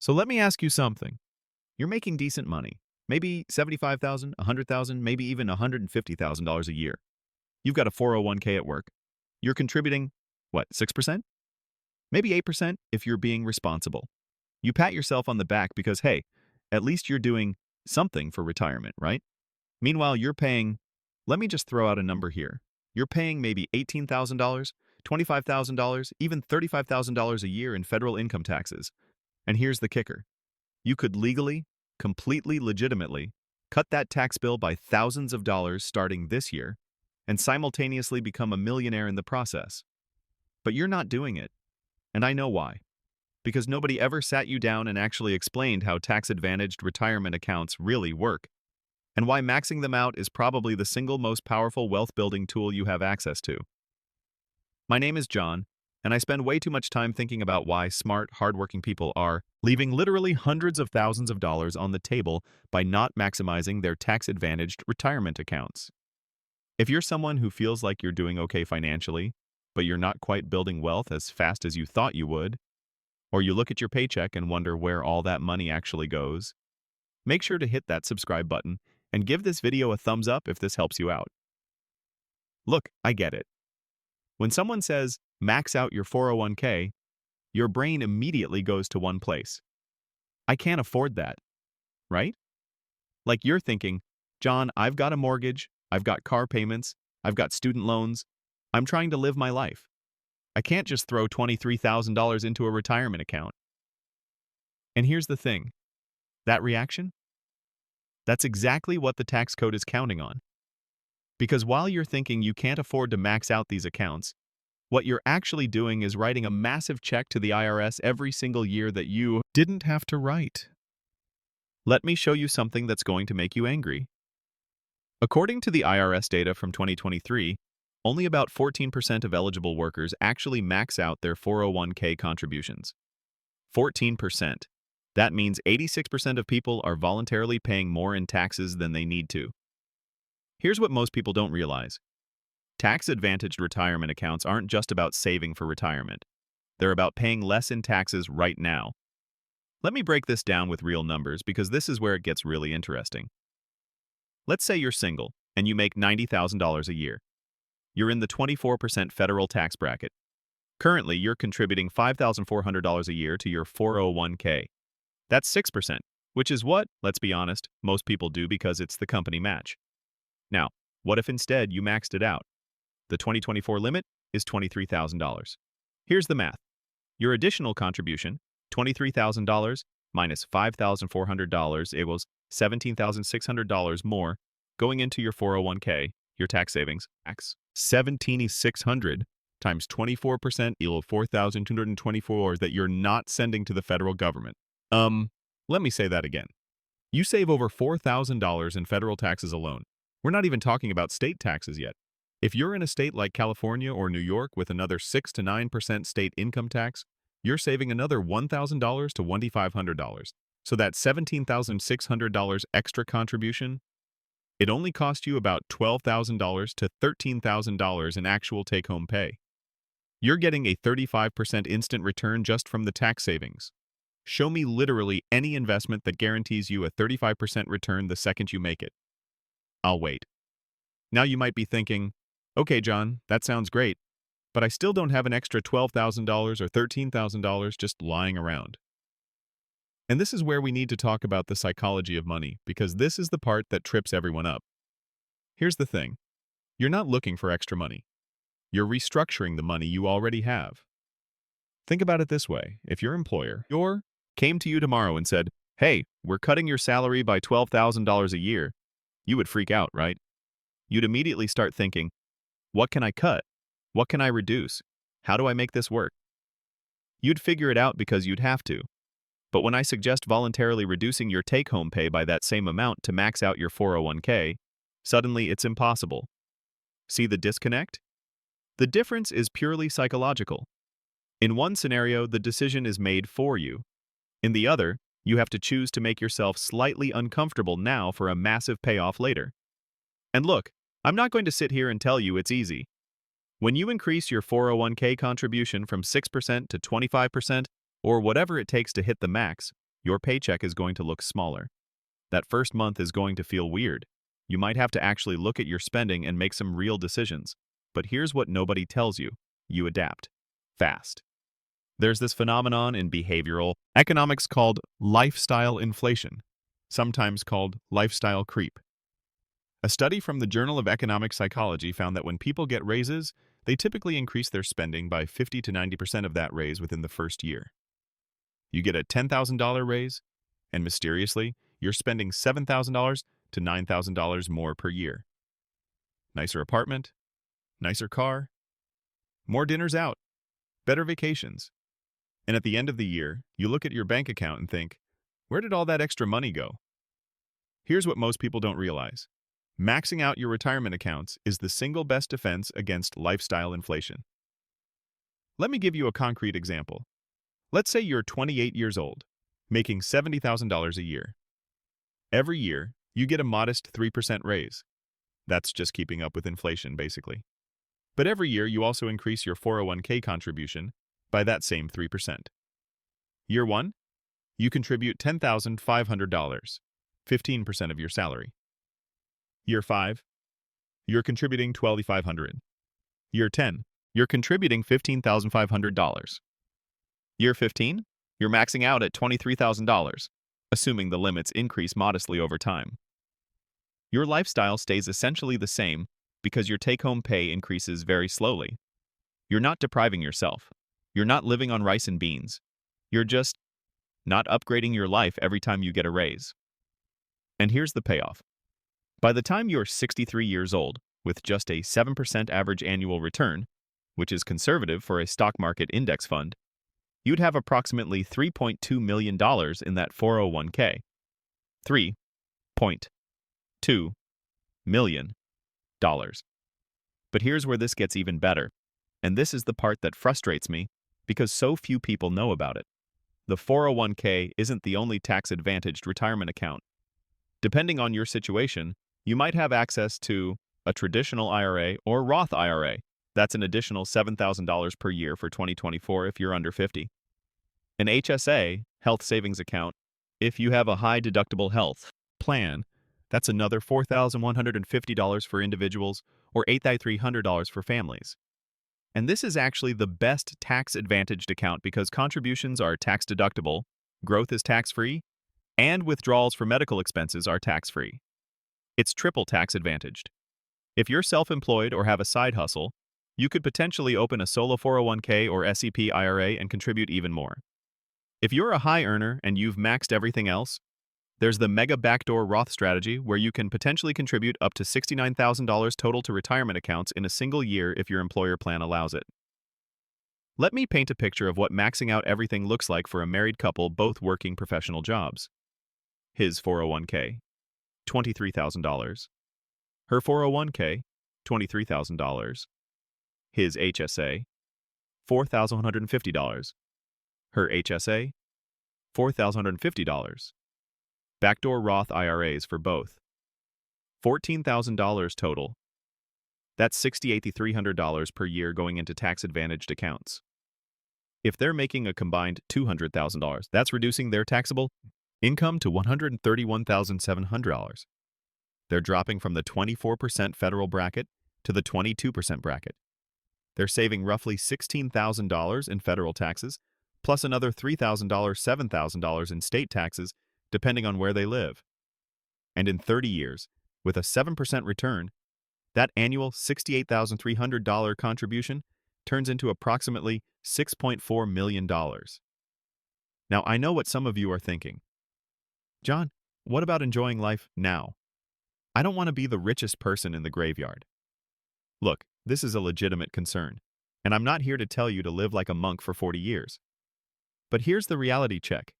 So let me ask you something. You're making decent money, maybe 75,000, 100,000, maybe even $150,000 a year. You've got a 401k at work. You're contributing, what, 6%? Maybe 8% if you're being responsible. You pat yourself on the back because, hey, at least you're doing something for retirement, right? Meanwhile, you're paying, let me just throw out a number here. You're paying maybe $18,000, $25,000, even $35,000 a year in federal income taxes. And here's the kicker. You could legally, completely legitimately, cut that tax bill by thousands of dollars starting this year and simultaneously become a millionaire in the process. But you're not doing it. And I know why. Because nobody ever sat you down and actually explained how tax-advantaged retirement accounts really work, and why maxing them out is probably the single most powerful wealth-building tool you have access to. My name is John, and I spend way too much time thinking about why smart, hardworking people are leaving literally hundreds of thousands of dollars on the table by not maximizing their tax-advantaged retirement accounts. If you're someone who feels like you're doing okay financially, but you're not quite building wealth as fast as you thought you would, or you look at your paycheck and wonder where all that money actually goes, make sure to hit that subscribe button and give this video a thumbs up if this helps you out. Look, I get it. When someone says, max out your 401k, your brain immediately goes to one place. I can't afford that, right? Like you're thinking, John, I've got a mortgage, I've got car payments, I've got student loans, I'm trying to live my life. I can't just throw $23,000 into a retirement account. And here's the thing. That reaction? That's exactly what the tax code is counting on. Because while you're thinking you can't afford to max out these accounts, what you're actually doing is writing a massive check to the IRS every single year that you didn't have to write. Let me show you something that's going to make you angry. According to the IRS data from 2023, only about 14% of eligible workers actually max out their 401k contributions. 14%. That means 86% of people are voluntarily paying more in taxes than they need to. Here's what most people don't realize. Tax-advantaged retirement accounts aren't just about saving for retirement. They're about paying less in taxes right now. Let me break this down with real numbers because this is where it gets really interesting. Let's say you're single and you make $90,000 a year. You're in the 24% federal tax bracket. Currently, you're contributing $5,400 a year to your 401k. That's 6%, which is what, let's be honest, most people do because it's the company match. Now, what if instead you maxed it out? The 2024 limit is $23,000. Here's the math. Your additional contribution, $23,000 minus $5,400 equals $17,600 more going into your 401k, your tax savings, max. $17,600 times 24% equals $4,224 that you're not sending to the federal government. Let me say that again. You save over $4,000 in federal taxes alone. We're not even talking about state taxes yet. If you're in a state like California or New York with another 6 to 9% state income tax, you're saving another $1,000 to $2,500. So that $17,600 extra contribution, it only cost you about $12,000 to $13,000 in actual take-home pay. You're getting a 35% instant return just from the tax savings. Show me literally any investment that guarantees you a 35% return the second you make it. I'll wait. Now you might be thinking, okay, John, that sounds great, but I still don't have an extra $12,000 or $13,000 just lying around. And this is where we need to talk about the psychology of money, because this is the part that trips everyone up. Here's the thing. You're not looking for extra money. You're restructuring the money you already have. Think about it this way. If your employer came to you tomorrow and said, hey, we're cutting your salary by $12,000 a year, you would freak out, right? You'd immediately start thinking, what can I cut? What can I reduce? How do I make this work? You'd figure it out because you'd have to. But when I suggest voluntarily reducing your take-home pay by that same amount to max out your 401k, suddenly it's impossible. See the disconnect? The difference is purely psychological. In one scenario, the decision is made for you. In the other, you have to choose to make yourself slightly uncomfortable now for a massive payoff later. And look, I'm not going to sit here and tell you it's easy. When you increase your 401k contribution from 6% to 25%, or whatever it takes to hit the max, your paycheck is going to look smaller. That first month is going to feel weird. You might have to actually look at your spending and make some real decisions. But here's what nobody tells you. You adapt. Fast. There's this phenomenon in behavioral economics called lifestyle inflation, sometimes called lifestyle creep. A study from the Journal of Economic Psychology found that when people get raises, they typically increase their spending by 50 to 90% of that raise within the first year. You get a $10,000 raise, and mysteriously, you're spending $7,000 to $9,000 more per year. Nicer apartment, nicer car, more dinners out, better vacations. And at the end of the year, you look at your bank account and think, where did all that extra money go? Here's what most people don't realize. Maxing out your retirement accounts is the single best defense against lifestyle inflation. Let me give you a concrete example. Let's say you're 28 years old, making $70,000 a year. Every year, you get a modest 3% raise. That's just keeping up with inflation, basically. But every year, you also increase your 401k contribution by that same 3%. Year 1, you contribute $10,500, 15% of your salary. Year 5, you're contributing $12,500. Year 10, you're contributing $15,500. Year 15, you're maxing out at $23,000, assuming the limits increase modestly over time. Your lifestyle stays essentially the same because your take-home pay increases very slowly. You're not depriving yourself. You're not living on rice and beans. You're just not upgrading your life every time you get a raise. And here's the payoff. By the time you're 63 years old, with just a 7% average annual return, which is conservative for a stock market index fund, you'd have approximately $3.2 million in that 401k. $3.2 million. But here's where this gets even better, and this is the part that frustrates me because so few people know about it. The 401k isn't the only tax-advantaged retirement account. Depending on your situation, you might have access to a traditional IRA or Roth IRA. That's an additional $7,000 per year for 2024 if you're under 50. An HSA, health savings account, if you have a high-deductible health plan, that's another $4,150 for individuals or $8,300 for families. And this is actually the best tax-advantaged account because contributions are tax-deductible, growth is tax-free, and withdrawals for medical expenses are tax-free. It's triple tax-advantaged. If you're self-employed or have a side hustle, you could potentially open a solo 401k or SEP IRA and contribute even more. If you're a high earner and you've maxed everything else, there's the Mega Backdoor Roth strategy where you can potentially contribute up to $69,000 total to retirement accounts in a single year if your employer plan allows it. Let me paint a picture of what maxing out everything looks like for a married couple both working professional jobs. His 401k, $23,000. Her 401k, $23,000. His HSA, $4,150. Her HSA, $4,150. Backdoor Roth IRAs for both. $14,000 total. That's $6,300 per year going into tax-advantaged accounts. If they're making a combined $200,000, that's reducing their taxable income to $131,700. They're dropping from the 24% federal bracket to the 22% bracket. They're saving roughly $16,000 in federal taxes, plus another $3,000, $7,000 in state taxes, depending on where they live. And in 30 years, with a 7% return, that annual $68,300 contribution turns into approximately $6.4 million. Now, I know what some of you are thinking. John, what about enjoying life now? I don't want to be the richest person in the graveyard. Look, this is a legitimate concern, and I'm not here to tell you to live like a monk for 40 years. But here's the reality check.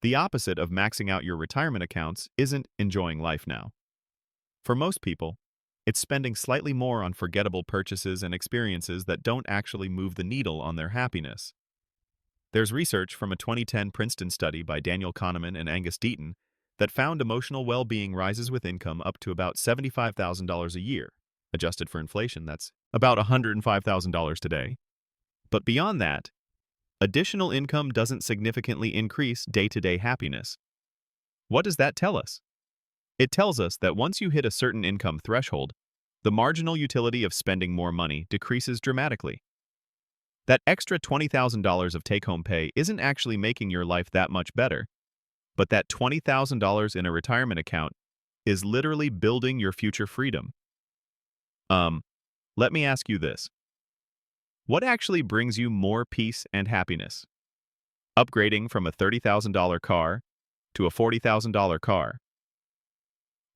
The opposite of maxing out your retirement accounts isn't enjoying life now. For most people, it's spending slightly more on forgettable purchases and experiences that don't actually move the needle on their happiness. There's research from a 2010 Princeton study by Daniel Kahneman and Angus Deaton that found emotional well-being rises with income up to about $75,000 a year. Adjusted for inflation, that's about $105,000 today. But beyond that, Additional income doesn't significantly increase day-to-day happiness. What does that tell us? It tells us that once you hit a certain income threshold, the marginal utility of spending more money decreases dramatically. That extra $20,000 of take-home pay isn't actually making your life that much better, but that $20,000 in a retirement account is literally building your future freedom. Let me ask you this. What actually brings you more peace and happiness? Upgrading from a $30,000 car to a $40,000 car?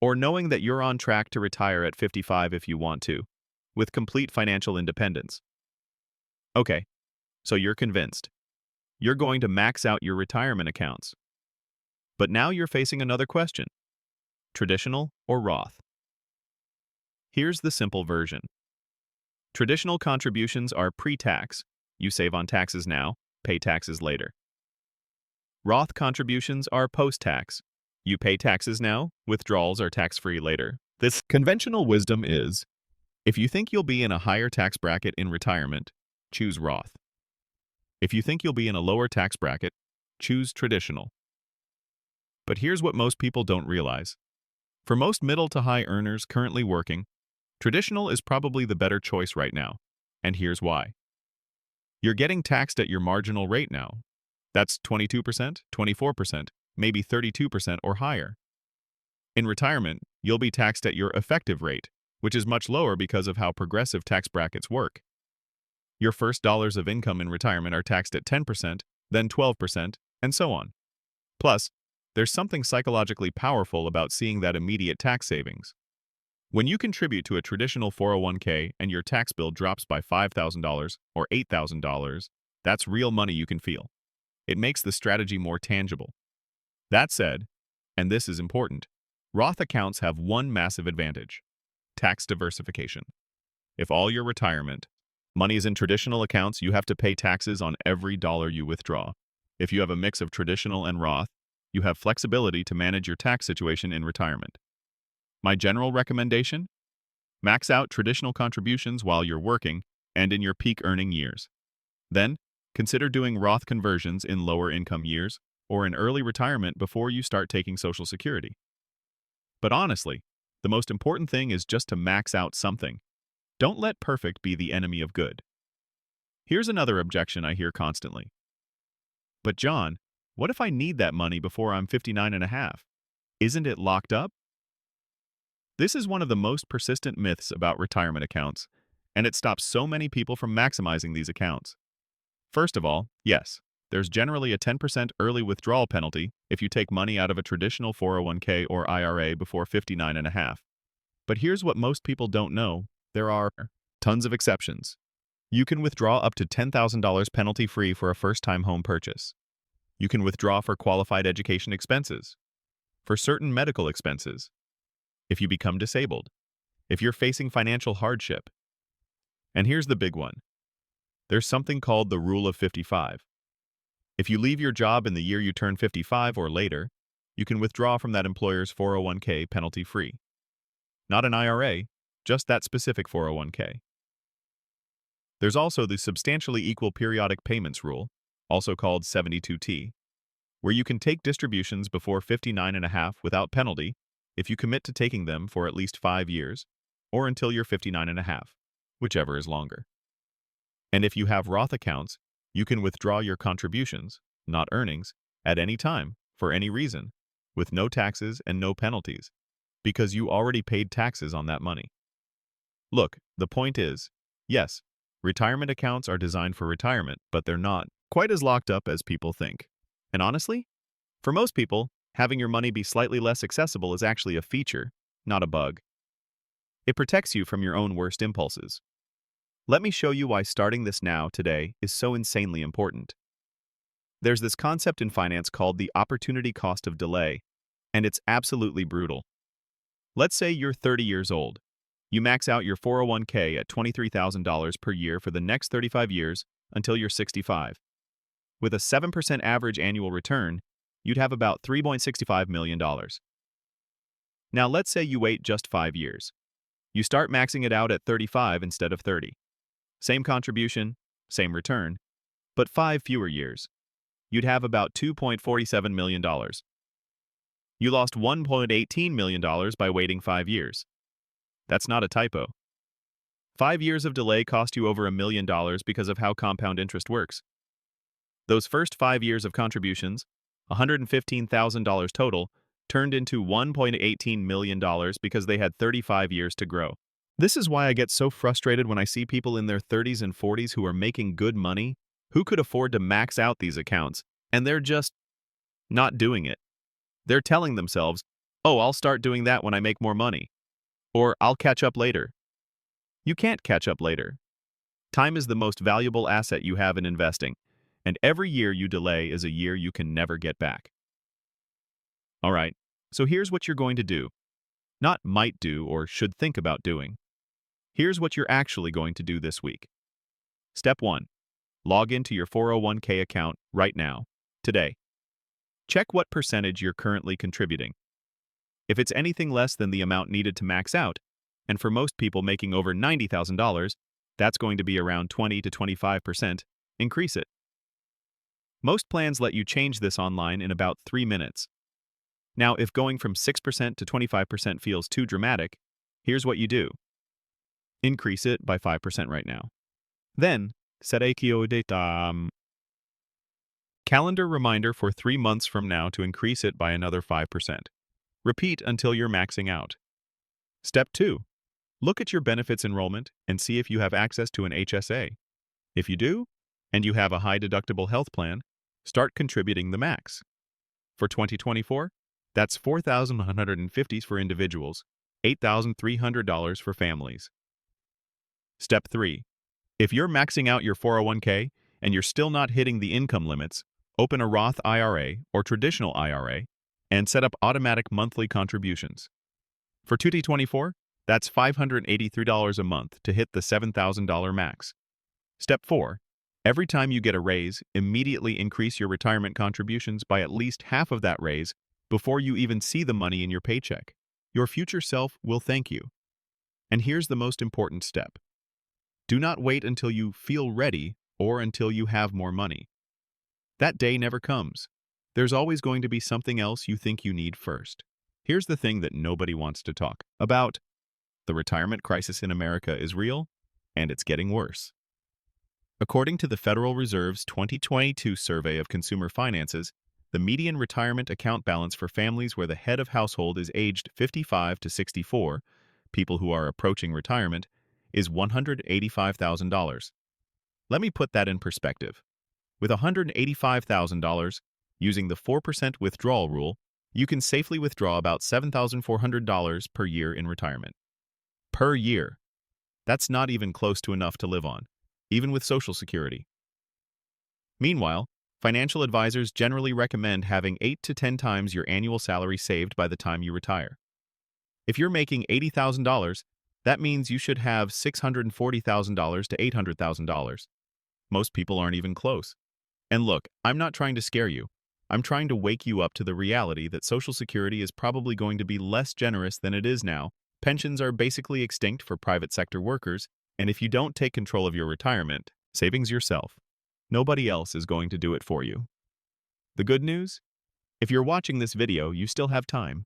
Or knowing that you're on track to retire at 55 if you want to, with complete financial independence? Okay, so you're convinced. You're going to max out your retirement accounts. But now you're facing another question. Traditional or Roth? Here's the simple version. Traditional contributions are pre-tax. You save on taxes now, pay taxes later. Roth contributions are post-tax. You pay taxes now, withdrawals are tax-free later. This conventional wisdom is, if you think you'll be in a higher tax bracket in retirement, choose Roth. If you think you'll be in a lower tax bracket, choose traditional. But here's what most people don't realize. For most middle to high earners currently working, traditional is probably the better choice right now, and here's why. You're getting taxed at your marginal rate now. That's 22%, 24%, maybe 32% or higher. In retirement, you'll be taxed at your effective rate, which is much lower because of how progressive tax brackets work. Your first dollars of income in retirement are taxed at 10%, then 12%, and so on. Plus, there's something psychologically powerful about seeing that immediate tax savings. When you contribute to a traditional 401k and your tax bill drops by $5,000 or $8,000, that's real money you can feel. It makes the strategy more tangible. That said, and this is important, Roth accounts have one massive advantage: tax diversification. If all your retirement money is in traditional accounts, you have to pay taxes on every dollar you withdraw. If you have a mix of traditional and Roth, you have flexibility to manage your tax situation in retirement. My general recommendation? Max out traditional contributions while you're working and in your peak earning years. Then, consider doing Roth conversions in lower income years or in early retirement before you start taking Social Security. But honestly, the most important thing is just to max out something. Don't let perfect be the enemy of good. Here's another objection I hear constantly. But John, what if I need that money before I'm 59 and a half? Isn't it locked up? This is one of the most persistent myths about retirement accounts, and it stops so many people from maximizing these accounts. First of all, yes, there's generally a 10% early withdrawal penalty if you take money out of a traditional 401k or IRA before 59 and a half. But here's what most people don't know. There are tons of exceptions. You can withdraw up to $10,000 penalty-free for a first-time home purchase. You can withdraw for qualified education expenses, for certain medical expenses, if you become disabled, if you're facing financial hardship. And here's the big one. There's something called the Rule of 55. If you leave your job in the year you turn 55 or later, you can withdraw from that employer's 401k penalty-free. Not an IRA, just that specific 401k. There's also the substantially equal periodic payments rule, also called 72T, where you can take distributions before 59 and a half without penalty if you commit to taking them for at least 5 years, or until you're 59 and a half, whichever is longer. And if you have Roth accounts, you can withdraw your contributions, not earnings, at any time, for any reason, with no taxes and no penalties, because you already paid taxes on that money. Look, the point is, yes, retirement accounts are designed for retirement, but they're not quite as locked up as people think. And honestly, for most people, having your money be slightly less accessible is actually a feature, not a bug. It protects you from your own worst impulses. Let me show you why starting this now, today, is so insanely important. There's this concept in finance called the opportunity cost of delay, and it's absolutely brutal. Let's say you're 30 years old. You max out your 401k at $23,000 per year for the next 35 years until you're 65. With a 7% average annual return, you'd have about $3.65 million. Now let's say you wait just 5 years. You start maxing it out at 35 instead of 30. Same contribution, same return, but 5 fewer years. You'd have about $2.47 million. You lost $1.18 million by waiting 5 years. That's not a typo. 5 years of delay cost you over $1 million because of how compound interest works. Those first 5 years of contributions, $115,000 total, turned into $1.18 million because they had 35 years to grow. This is why I get so frustrated when I see people in their 30s and 40s who are making good money, who could afford to max out these accounts, and they're just not doing it. They're telling themselves, oh, I'll start doing that when I make more money, or I'll catch up later. You can't catch up later. Time is the most valuable asset you have in investing, and every year you delay is a year you can never get back. All right, so here's what you're going to do. Not might do or should think about doing. Here's what you're actually going to do this week. Step 1. Log into your 401k account right now, today. Check what percentage you're currently contributing. If it's anything less than the amount needed to max out, and for most people making over $90,000, that's going to be around 20 to 25%, increase it. Most plans let you change this online in about 3 minutes. Now, if going from 6% to 25% feels too dramatic, here's what you do. Increase it by 5% right now. Then, set a calendar reminder for 3 months from now to increase it by another 5%. Repeat until you're maxing out. Step 2. Look at your benefits enrollment and see if you have access to an HSA. If you do, and you have a high deductible health plan, start contributing the max. For 2024, that's $4,150 for individuals, $8,300 for families. Step 3. If you're maxing out your 401k and you're still not hitting the income limits, open a Roth IRA or traditional IRA and set up automatic monthly contributions. For 2024, that's $583 a month to hit the $7,000 max. Step 4. Every time you get a raise, immediately increase your retirement contributions by at least half of that raise before you even see the money in your paycheck. Your future self will thank you. And here's the most important step. Do not wait until you feel ready or until you have more money. That day never comes. There's always going to be something else you think you need first. Here's the thing that nobody wants to talk about. The retirement crisis in America is real, and it's getting worse. According to the Federal Reserve's 2022 survey of consumer finances, the median retirement account balance for families where the head of household is aged 55 to 64, people who are approaching retirement, is $185,000. Let me put that in perspective. With $185,000, using the 4% withdrawal rule, you can safely withdraw about $7,400 per year in retirement. Per year. That's not even close to enough to live on, even with Social Security. Meanwhile, financial advisors generally recommend having 8 to 10 times your annual salary saved by the time you retire. If you're making $80,000, that means you should have $640,000 to $800,000. Most people aren't even close. And look, I'm not trying to scare you. I'm trying to wake you up to the reality that Social Security is probably going to be less generous than it is now. Pensions are basically extinct for private sector workers, and if you don't take control of your retirement savings yourself, nobody else is going to do it for you. The good news? If you're watching this video, you still have time.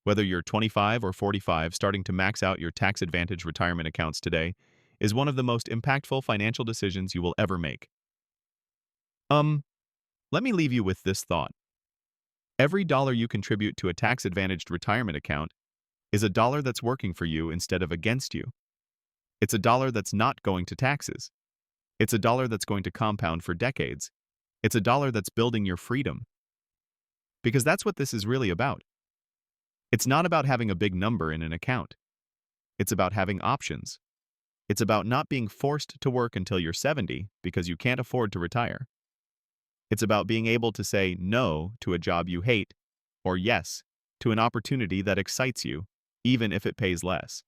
Whether you're 25 or 45, starting to max out your tax-advantaged retirement accounts today is one of the most impactful financial decisions you will ever make. Let me leave you with this thought. Every dollar you contribute to a tax-advantaged retirement account is a dollar that's working for you instead of against you. It's a dollar that's not going to taxes. It's a dollar that's going to compound for decades. It's a dollar that's building your freedom. Because that's what this is really about. It's not about having a big number in an account. It's about having options. It's about not being forced to work until you're 70 because you can't afford to retire. It's about being able to say no to a job you hate or yes to an opportunity that excites you, even if it pays less.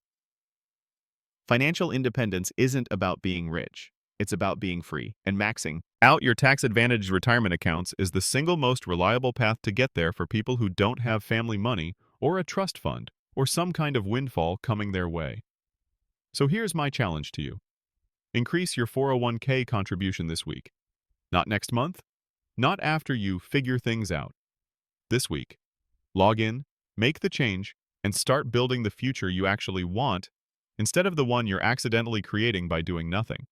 Financial independence isn't about being rich. It's about being free, and maxing out your tax-advantaged retirement accounts is the single most reliable path to get there for people who don't have family money or a trust fund or some kind of windfall coming their way. So here's my challenge to you. Increase your 401k contribution this week. Not next month, not after you figure things out. This week, log in, make the change, and start building the future you actually want instead of the one you're accidentally creating by doing nothing.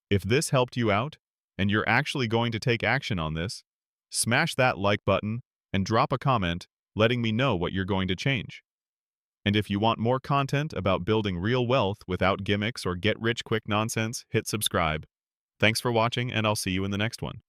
If this helped you out, and you're actually going to take action on this, smash that like button and drop a comment letting me know what you're going to change. And if you want more content about building real wealth without gimmicks or get-rich-quick nonsense, hit subscribe. Thanks for watching, and I'll see you in the next one.